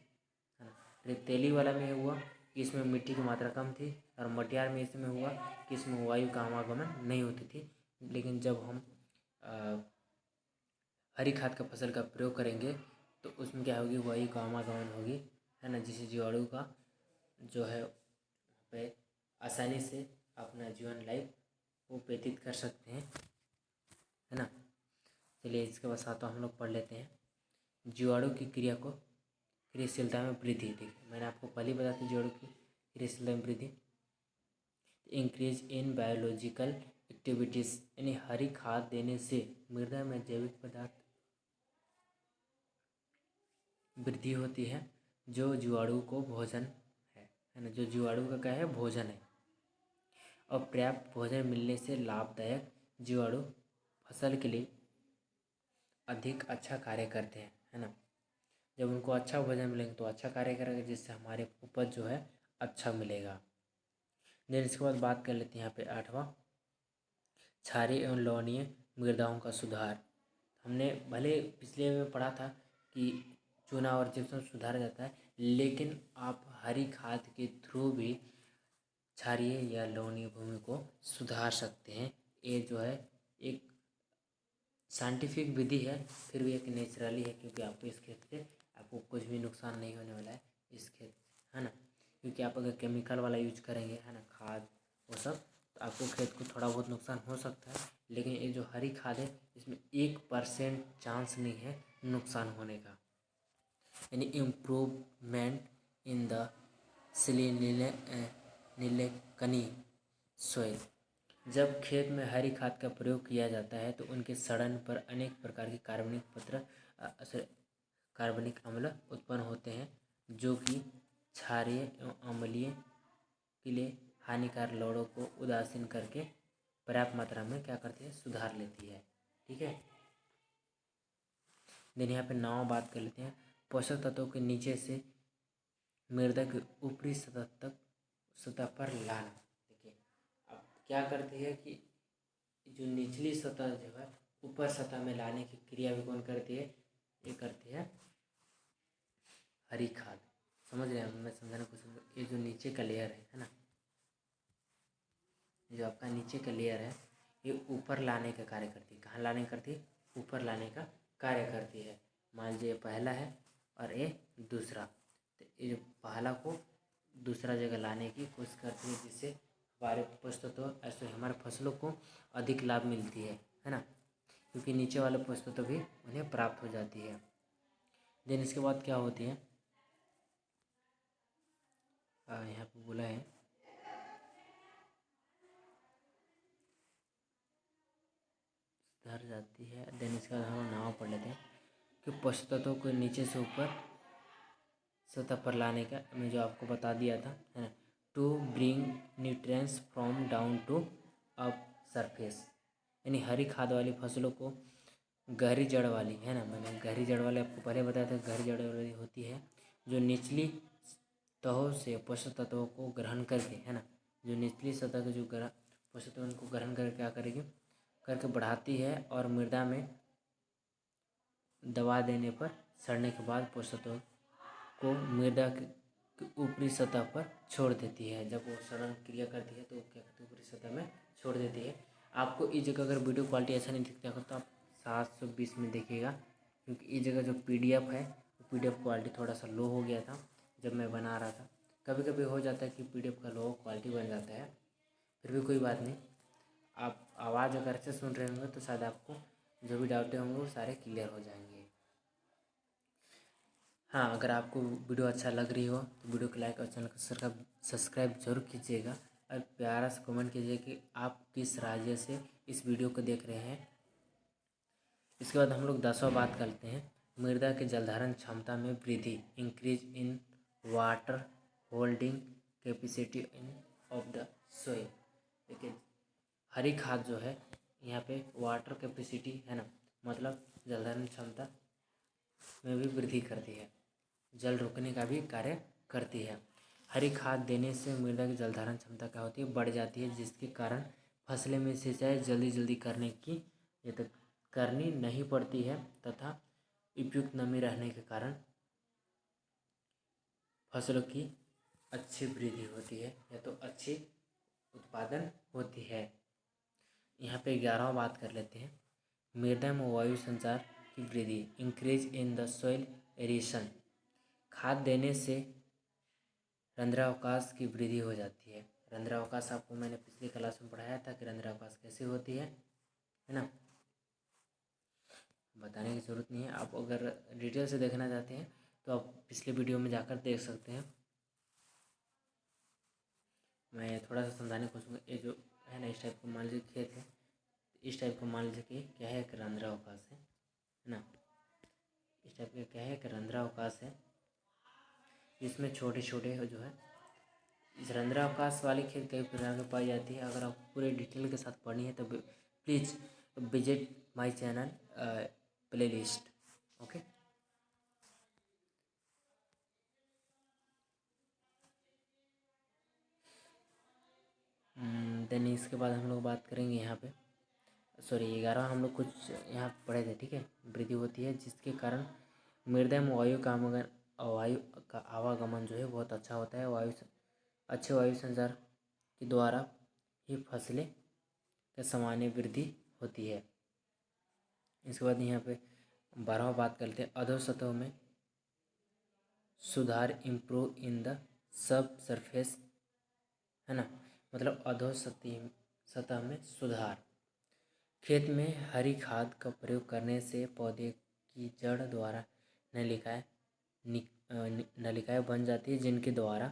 है ना। रेतीली वाला में हुआ कि इसमें मिट्टी की मात्रा कम थी और मटियार में इसमें हुआ कि इसमें वायु का आगमन नहीं होती थी, लेकिन जब हम हरी खाद का फसल का प्रयोग करेंगे तो उसमें क्या होगी, वायु का आगमन होगी, है ना, जिससे जीवाणु का जो है पे आसानी से अपना जीवन लाइफ वो व्यतीत कर सकते हैं, है ना। चलिए इसके बाद साथ हम लोग पढ़ लेते हैं जीवाणु की क्रिया को क्रियाशीलता में वृद्धि। देखिए मैंने आपको पहले ही बताया था जीवाणु की क्रियाशीलता में वृद्धि, इंक्रीज इन बायोलॉजिकल एक्टिविटीज़, यानी हरी खाद देने से मृदा में जैविक पदार्थ वृद्धि होती है जो जीवाणु को भोजन है ना, जो जीवाणु का क्या है, भोजन है। और पर्याप्त भोजन मिलने से लाभदायक जीवाणु फसल के लिए अधिक अच्छा कार्य करते हैं, है ना। जब उनको अच्छा भोजन मिलेंगे तो अच्छा कार्य करेंगे, जिससे हमारे उपज जो है अच्छा मिलेगा। देन इसके बाद बात कर लेते हैं यहाँ पे 8वां, क्षारीय एवं लवणीय मृदाओं का सुधार। हमने भले पिछले में पढ़ा था कि चूना और जिप्सम सुधारा जाता है, लेकिन आप हरी खाद के थ्रू भी क्षारीय या लवणीय भूमि को सुधार सकते हैं। ये जो है एक साइंटिफिक विधि है, फिर भी एक नेचुरली है, क्योंकि आपको इस खेत से आपको कुछ भी नुकसान नहीं होने वाला है इस खेत, है ना। क्योंकि आप अगर केमिकल वाला यूज करेंगे, है ना, खाद वो सब, तो आपको खेत को थोड़ा बहुत नुकसान हो सकता है, लेकिन ये जो हरी खाद है इसमें 1% चांस नहीं है नुकसान होने का। यानी improvement in the Nilekani soil. जब खेत में हरी खाद का प्रयोग किया जाता है तो उनके सड़न पर अनेक प्रकार के कार्बनिक अम्ल उत्पन्न होते हैं, जो कि क्षारीय एवं अम्लीय के लिए हानिकारक लवणों को उदासीन करके पर्याप्त मात्रा में क्या करती है, सुधार लेती है, ठीक है। देन यहाँ पे 9 बात कर लेते हैं, पोषक तत्वों के नीचे से मृदा की ऊपरी सतह पर लाना। देखिए अब क्या करती है कि जो निचली सतह जो है ऊपर सतह में लाने की क्रिया भी कौन करती है, ये करती है हरी खाद। समझ रहे हैं, मैं समझाने को ये जो नीचे का लेयर है ना, जो आपका नीचे का लेयर है ये ऊपर लाने का कार्य करती है। कहाँ लाने करती है, ऊपर लाने का कार्य करती है। मान लीजिए पहला है और ये दूसरा, तो ये जो पहला को दूसरा जगह लाने की कोशिश करती है, जिससे हमारे पोषक तत्व ऐसे हमारे फसलों को अधिक लाभ मिलती है ना, क्योंकि नीचे वाले पोषक तत्व भी उन्हें प्राप्त हो जाती है। देन इसके बाद क्या होती है, यहाँ पे बोला है सुधर जाती है। देन इसका हम नाम पढ़ लेते हैं कि पोषक तत्वों को नीचे से ऊपर सतह पर लाने का मैं जो आपको बता दिया था, है ना, to bring nutrients from down to up surface, यानी हरी खाद वाली फसलों को गहरी जड़ वाली, है ना, मैंने गहरी जड़ वाले आपको पहले बताया था, गहरी जड़ वाली होती है जो निचली तहों से पोषक तत्वों को ग्रहण करके, है ना, जो निचली सतह के जो पोषक तत्वों को ग्रहण करके क्या करेगी, करके बढ़ाती है और मृदा में दबा देने पर सड़ने के बाद पोषक तत्वों को मृदा की ऊपरी सतह पर छोड़ देती है। जब वो सड़न क्रिया करती है तो क्या करती है, ऊपरी सतह में छोड़ देती है। आपको इस जगह अगर वीडियो क्वालिटी अच्छा नहीं दिखता हो तो आप 720 में देखिएगा, क्योंकि इस जगह जो PDF है वो PDF क्वालिटी थोड़ा सा लो हो गया था जब मैं बना रहा था। कभी कभी हो जाता है कि PDF का लो क्वालिटी बन जाता है, फिर भी कोई बात नहीं। आप आवाज़ अगर अच्छे सुन रहे होंगे तो शायद आपको जो भी डाउटें होंगे वो सारे क्लियर हो जाएंगे। हाँ, अगर आपको वीडियो अच्छा लग रही हो तो वीडियो को लाइक और चैनल को सब्सक्राइब जरूर कीजिएगा और प्यारा सा कमेंट कीजिए कि आप किस राज्य से इस वीडियो को देख रहे हैं। इसके बाद हम लोग 10वां बात करते हैं, मृदा के जलधारण क्षमता में वृद्धि, increase in water holding capacity in of the soil. देखिए हरी खाद जो है यहाँ पे वाटर कैपेसिटी, है ना, मतलब जलधारण क्षमता में भी वृद्धि करती है, जल रोकने का भी कार्य करती है। हरी खाद देने से मृदा की जलधारण क्षमता क्या होती है, बढ़ जाती है, जिसके कारण फसलें में सिंचाई जल्दी जल्दी करनी नहीं पड़ती है तथा उपयुक्त नमी रहने के कारण फसलों की अच्छी वृद्धि होती है या तो अच्छी उत्पादन होती है। यहाँ पे 11वां बात कर लेते हैं, मृदा में वायु संचार की वृद्धि, increase in the soil aeration. खाद देने से रंध्रावकाश की वृद्धि हो जाती है। रंध्रावकाश आपको मैंने पिछली क्लास में पढ़ाया था कि रंध्रावकाश कैसे होती है ना, बताने की ज़रूरत नहीं है। आप अगर डिटेल से देखना चाहते हैं तो आप पिछले वीडियो में जाकर देख सकते हैं। मैं थोड़ा सा समझाने की कोशिश, ये जो है ना, इस टाइप का मान लीजिए खेत है, इस टाइप का मान लीजिए कि क्या है, एक रंध्रावकाश है ना, इस टाइप का क्या है, एक रंध्रावकाश है, इसमें छोटे छोटे जो है इस रंध्रावकाश वाली खेत कई प्रकार की पाई जाती है। अगर आप पूरे डिटेल के साथ पढ़नी है तो please visit my channel playlist. Okay, then इसके बाद हम लोग बात करेंगे यहाँ पे, सॉरी 11वां हम लोग कुछ यहाँ पढ़े थे, ठीक है। वृद्धि होती है जिसके कारण मृदा में वायु का आवागमन जो है बहुत अच्छा होता है। अच्छे वायु संचार के द्वारा ही फसलें का सामान्य वृद्धि होती है। इसके बाद यहाँ पे 12वां बात करते हैं, अधोसतहों में सुधार, improve in the sub surface, है ना, मतलब सतह में सुधार। खेत में हरी खाद का प्रयोग करने से पौधे की जड़ द्वारा नलिकाएं बन जाती है, जिनके द्वारा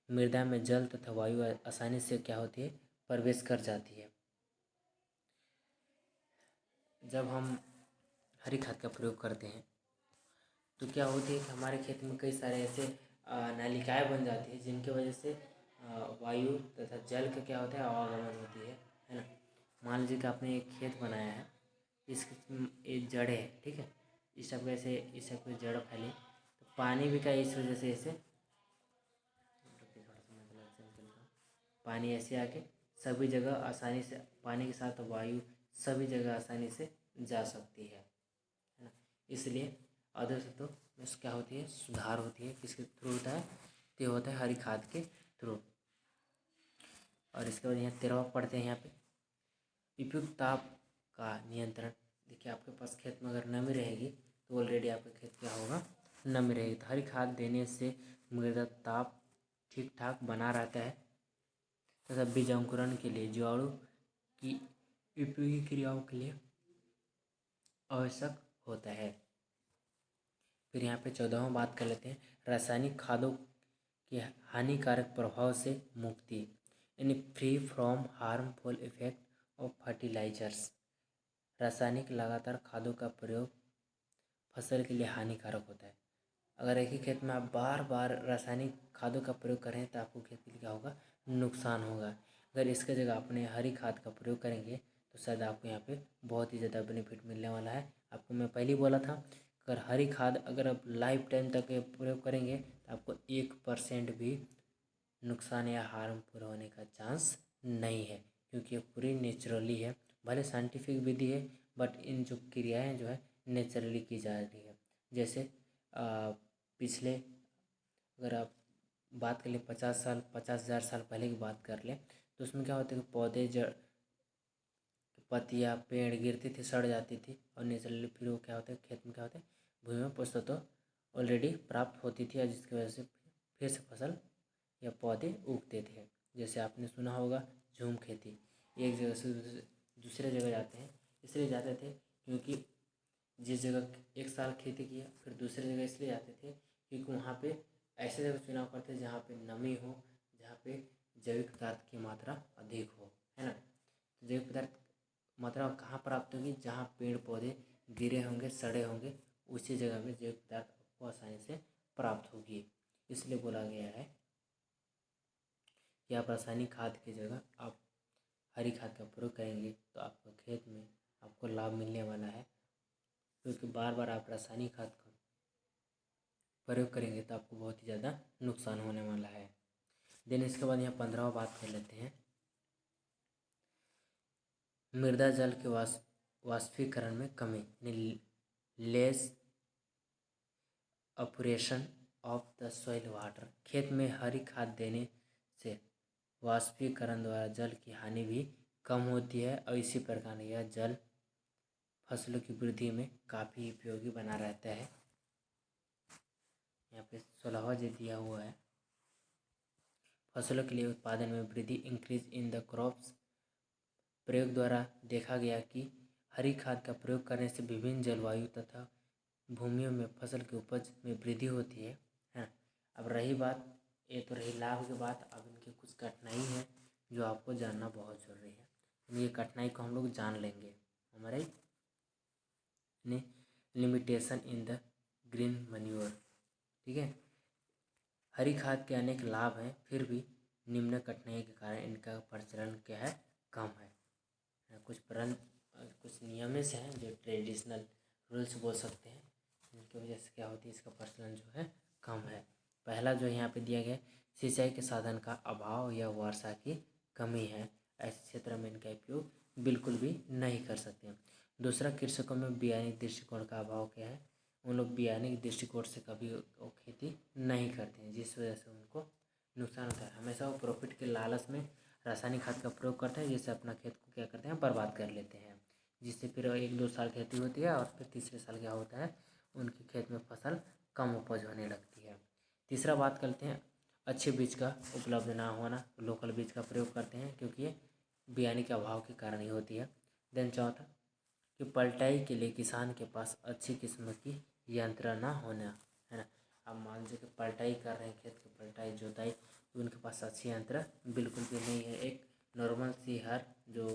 मृदा में जल तथा वायु आसानी से क्या होती है, प्रवेश कर जाती है। जब हम हरी खाद का प्रयोग करते हैं तो क्या होती है कि हमारे खेत में कई सारे ऐसे नलिकाएं बन जाती है, जिनकी वजह से वायु तथा जल का क्या होता है, आवागमन होती है ना। मान लीजिए कि आपने एक खेत बनाया है, इसकी एक जड़ है, ठीक है, इस सब वैसे इस सब की जड़ फैली तो पानी भी का इस वजह से ऐसे पानी ऐसे आके सभी जगह आसानी से, पानी के साथ वायु सभी जगह आसानी से जा सकती है ना। इसलिए अधोसतहों में क्या होती है, सुधार होती है, किसके थ्रू होता है, तो होता है हरी खाद के थ्रू। और इसके बाद यहाँ 13वां पढ़ते हैं, यहाँ पे उपयुक्त ताप का नियंत्रण। देखिए आपके पास खेत में अगर नमी रहेगी तो ऑलरेडी आपका खेत क्या होगा, नमी रहेगी। तो हरी खाद देने से मृदा ताप ठीक ठाक बना रहता है तथा बीज अंकुरण के लिए, जीवाणु की उपयोगी क्रियाओं के लिए आवश्यक होता है। फिर यहाँ पे 14वां बात कर लेते हैं, रासायनिक खादों के हानिकारक प्रभाव से मुक्ति, यानी free from harmful effect of fertilisers. रासायनिक लगातार खादों का प्रयोग फसल के लिए हानिकारक होता है। अगर एक ही खेत में आप बार बार रासायनिक खादों का प्रयोग करें तो आपको खेती में क्या होगा, नुकसान होगा। अगर इसके जगह अपने हरी खाद का प्रयोग करेंगे तो शायद आपको यहाँ पे बहुत ही ज़्यादा बेनिफिट मिलने वाला है। आपको मैं पहले ही बोला था, अगर हरी खाद अगर आप लाइफ टाइम तक प्रयोग करेंगे तो आपको 1% भी नुकसान या हार्मफुल होने का चांस नहीं है, क्योंकि ये पूरी नेचुरली है। भले साइंटिफिक विधि है बट इन जो क्रियाएं जो है नेचुरली की जा रही है। जैसे पिछले अगर आप बात कर लें 50,000 साल पहले की बात कर लें तो उसमें क्या होता है कि पौधे जड़ पत्तियाँ पेड़ गिरती थी, सड़ जाती थी और नेचुरली फिर वो क्या होता है, खेत में क्या होता है, भूमि में पोषक तो ऑलरेडी प्राप्त होती थी और जिसकी वजह से फिर से फसल या पौधे उगते थे। जैसे आपने सुना होगा झूम खेती, एक जगह से दूसरे जगह जाते हैं, इसलिए जाते थे क्योंकि जिस जगह एक साल खेती किया फिर दूसरी जगह इसलिए जाते थे क्योंकि वहाँ पे ऐसे जगह चुनाव करते जहाँ पे नमी हो, जहाँ पे जैविक पदार्थ की मात्रा अधिक हो, है ना। तो जैविक पदार्थ मात्रा कहाँ प्राप्त होगी, जहाँ पेड़ पौधे गिरे होंगे सड़े होंगे, उसी जगह में जैविक पदार्थ आपको आसानी से प्राप्त होगी। इसलिए बोला गया है कि आप रासायनिक खाद की जगह आप हरी खाद का प्रयोग करेंगे तो आपको खेत में आपको लाभ मिलने वाला है, क्योंकि बार बार आप रासायनिक खाद का प्रयोग करेंगे तो आपको बहुत ही ज़्यादा नुकसान होने वाला है। देन इसके बाद यहाँ 15वां बात कर लेते हैं, मृदा जल के वाष्पीकरण में कमी, यानी less operation of the soil water. खेत में हरी खाद देने से वाष्पीकरण द्वारा जल की हानि भी कम होती है और इसी प्रकार यह जल फसलों की वृद्धि में काफ़ी उपयोगी बना रहता है। यहाँ पे 16वां जो दिया हुआ है, फसलों के लिए उत्पादन में वृद्धि, इंक्रीज इन द क्रॉप्स। प्रयोग द्वारा देखा गया कि हरी खाद का प्रयोग करने से विभिन्न जलवायु तथा भूमियों में फसल की उपज में वृद्धि होती है। अब रही बात, ये तो रही लाभ की बात, अब इनकी कुछ कठिनाई है जो आपको जानना बहुत ज़रूरी है। ये कठिनाई को हम लोग जान लेंगे हमारे limitation in the green manure, ठीक है। हरी खाद के अनेक लाभ हैं, फिर भी निम्न कठिनाई के कारण इनका प्रचलन क्या है, कम है। कुछ नियम से हैं जो ट्रेडिशनल रूल्स बोल सकते हैं, इनकी वजह से क्या होती है, इसका प्रचलन जो है कम है। पहला जो यहाँ पे दिया गया, सिंचाई के साधन का अभाव या वर्षा की कमी है, ऐसे क्षेत्र में इनका उपयोग बिल्कुल भी नहीं कर सकते हैं। दूसरा, कृषकों में वैज्ञानिक दृष्टिकोण का अभाव क्या है, उन लोग वैज्ञानिक दृष्टिकोण से कभी वो खेती नहीं करते हैं, जिस वजह से उनको नुकसान होता है। हमेशा वो प्रॉफिट के लालच में रासायनिक खाद का प्रयोग करते हैं, जिससे अपना खेत को क्या करते हैं, बर्बाद कर लेते हैं, जिससे फिर 1-2 साल खेती होती है और फिर तीसरे साल क्या होता है, उनके खेत में फसल कम उपज होने लगती है। तीसरा बात करते हैं, अच्छे बीज का उपलब्ध ना होना, लोकल बीज का प्रयोग करते हैं क्योंकि ये वैज्ञानिक अभाव के कारण ही होती है। देन चौथा कि पलटाई के लिए किसान के पास अच्छी किस्म की यंत्र ना होना, है ना। अब मान लीजिए कि पलटाई कर रहे हैं, खेत की पलटाई जोताई, तो उनके पास अच्छी यंत्र बिल्कुल भी नहीं है। एक नॉर्मल सी हर जो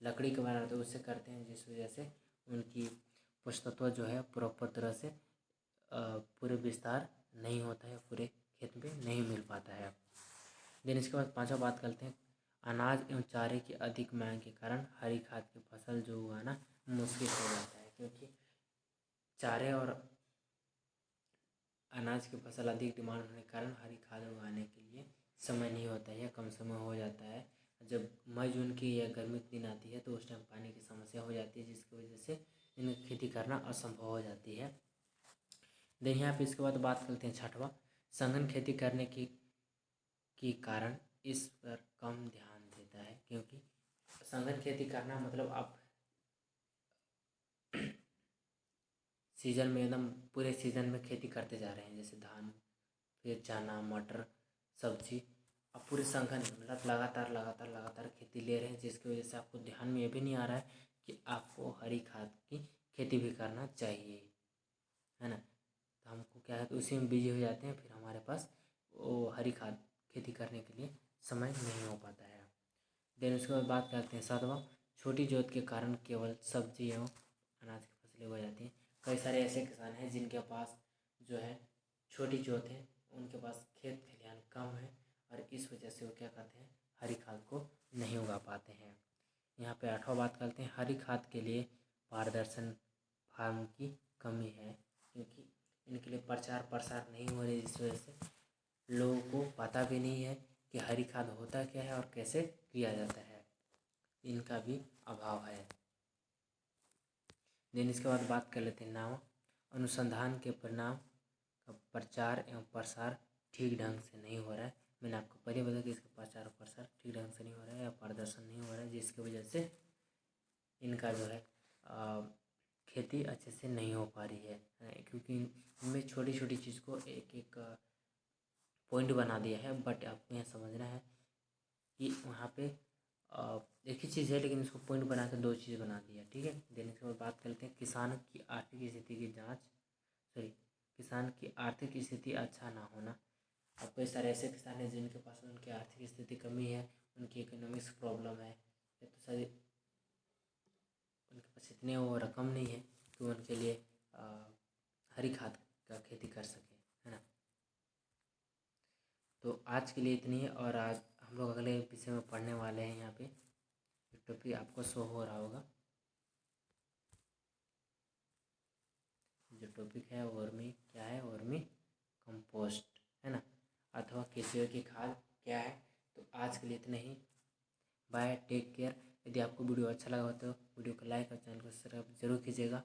लकड़ी के बना होता है उससे करते हैं, जिस वजह से उनकी पुष्टत्व जो है प्रॉपर तरह से पूरे विस्तार नहीं होता है, पूरे खेत में नहीं मिल पाता है। देन इसके बाद 5वां बात करते हैं, अनाज एवं चारे की अधिक मांग के कारण हरी खाद की फसल जो उगाना मुश्किल हो जाता है, क्योंकि चारे और अनाज की फसल अधिक डिमांड होने के कारण हरी खाद उगाने के लिए समय नहीं होता है या कम समय हो जाता है। जब मई जून की या गर्मी के दिन आती है तो उस टाइम पानी की समस्या हो जाती है, जिसकी वजह से इनकी खेती करना असंभव हो जाती है। देन यहाँ पे इसके बाद बात करते हैं 6वां, सघन खेती करने की कारण इस पर कम ध्यान देता है, क्योंकि सघन खेती करना मतलब आप सीजन में एकदम पूरे सीजन में खेती करते जा रहे हैं, जैसे धान फिर चना मटर सब्जी, अब पूरे सघन मतलब लगातार खेती ले रहे हैं, जिसकी वजह से आपको ध्यान में ये भी नहीं आ रहा है कि आपको हरी खाद की खेती भी करना चाहिए, है ना। तो हमको क्या है कि उसी में बिजी हो जाते हैं, फिर हमारे पास वो हरी खाद खेती करने के लिए समय नहीं हो पाता है। देन उसके बाद बात करते हैं 7वां, छोटी जोत के कारण केवल सब्जी एवं अनाज की फसलें हो जाती हैं। कई सारे ऐसे किसान हैं जिनके पास जो है छोटी जोत है, उनके पास खेत खलिहान कम है और इस वजह से वो क्या करते हैं, हरी खाद को नहीं उगा पाते हैं। यहाँ पे 8वां बात करते हैं, हरी खाद के लिए पारदर्शन फार्म की कमी है, क्योंकि इनके लिए प्रचार प्रसार नहीं हो रही, जिस वजह से लोगों को पता भी नहीं है कि हरी खाद होता क्या है और कैसे किया जाता है, इनका भी अभाव है। देन इसके बाद बात कर लेते हैं नाम, अनुसंधान के परिणाम का प्रचार एवं प्रसार ठीक ढंग से नहीं हो रहा है। मैंने आपको पहले बताया कि इसका प्रचार और प्रसार ठीक ढंग से नहीं हो रहा है या प्रदर्शन नहीं हो रहा है, जिसकी वजह से इनका जो है खेती अच्छे से नहीं हो पा रही है, क्योंकि इनमें छोटी छोटी चीज़ को एक एक पॉइंट बना दिया है। बट आपको यहाँ समझना है कि वहाँ पे एक ही चीज़ है, लेकिन इसको पॉइंट बना कर 2 चीज़ बना दिया, ठीक है। देने के बाद बात करते हैं किसान की आर्थिक स्थिति की जाँच, किसान की आर्थिक स्थिति अच्छा ना होना। अब कई सारे ऐसे किसान हैं जिनके पास उनकी आर्थिक स्थिति कमी है, उनकी इकोनॉमिक्स प्रॉब्लम है, या तो शायद उनके पास इतने वो रकम नहीं है कि उनके लिए हरी खाद का खेती कर सके, है ना। तो आज के लिए इतनी है, और आज हम लोग अगले विषय में पढ़ने वाले हैं। यहाँ पे एक टॉपिक आपको शो हो रहा होगा, जो टॉपिक है वर्मी क्या है, वर्मी कंपोस्ट, है ना, अथवा केंचुए की खाद क्या है। तो आज के लिए इतना ही, बाय, टेक केयर। यदि आपको वीडियो अच्छा लगा हो तो वीडियो को लाइक और चैनल को सब्सक्राइब जरूर कीजिएगा।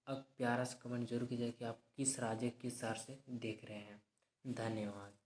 अब प्यारा सा कमेंट जरूर कीजिएगा कि आप किस राज्य किस शहर से देख रहे हैं। धन्यवाद।